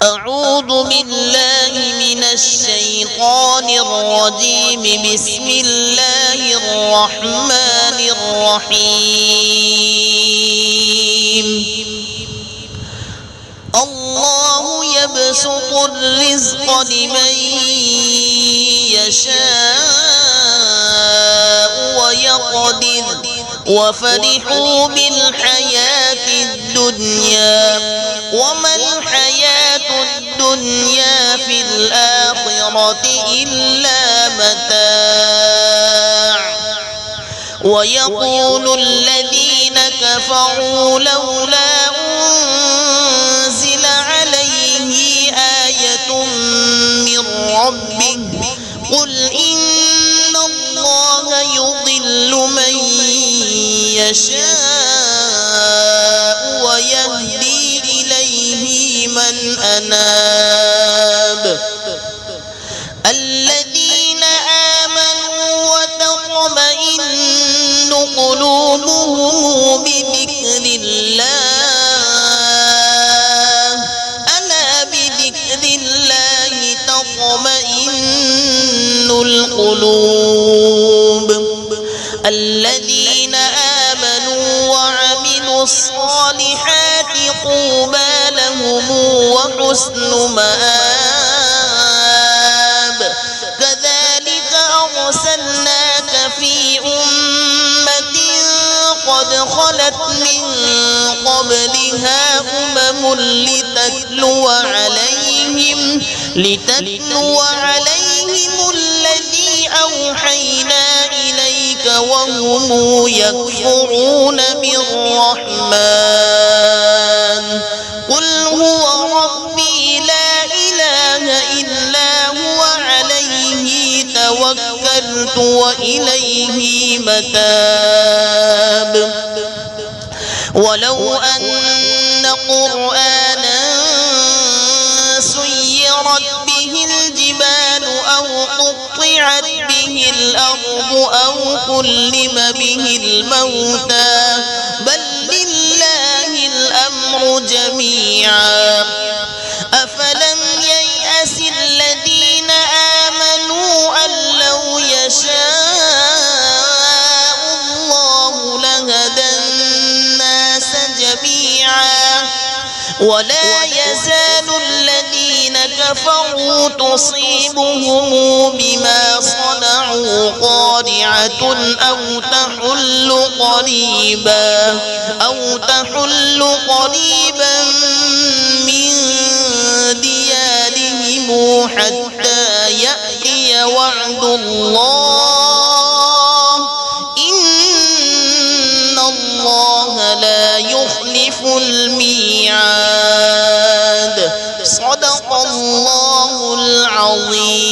أعوذ بالله من الشيطان الرجيم. بسم الله الرحمن الرحيم. الله يبسط الرزق لمن يشاء ويقدر وفرحوا بالحياة الدنيا وما الحياة الدنيا في الآخرة إلا متاع. ويقول الذين كفروا لولا أنزل عليه آية من ربه قل إن الله يضل من يشاء ويهدي إليه من أناب. الذين آمنوا وتطمئن قلوبهم بذكر الله ألا بذكر الله تطمئن القلوب. الذين آمنوا وعملوا الصالحات طوبى لهم وحسن مآب. كذلك أرسلناك في أمة قد خلت من قبلها أمم لتتلو عليهم الذي أوحينا إليك وهم يكفرون بالرحمن. قل هو ربي لا إله إلا هو عليه توكلت وإليه متاب. ولو أن قرآنا سيرت به الجبال أو قطعت به الأرض أو كلم به الموتى بل لله الأمر جميعا. أفلم ييأس الذين آمنوا أن لو يشاء الله لهدى الناس جميعا ولا يزال الذين كفروا تصيبهم بما صنعوا قارعة أو تحل قريبا من ديارهم حتى يأتي وعد الله إن الله لا يخلف الميعاد. صدق الله العظيم.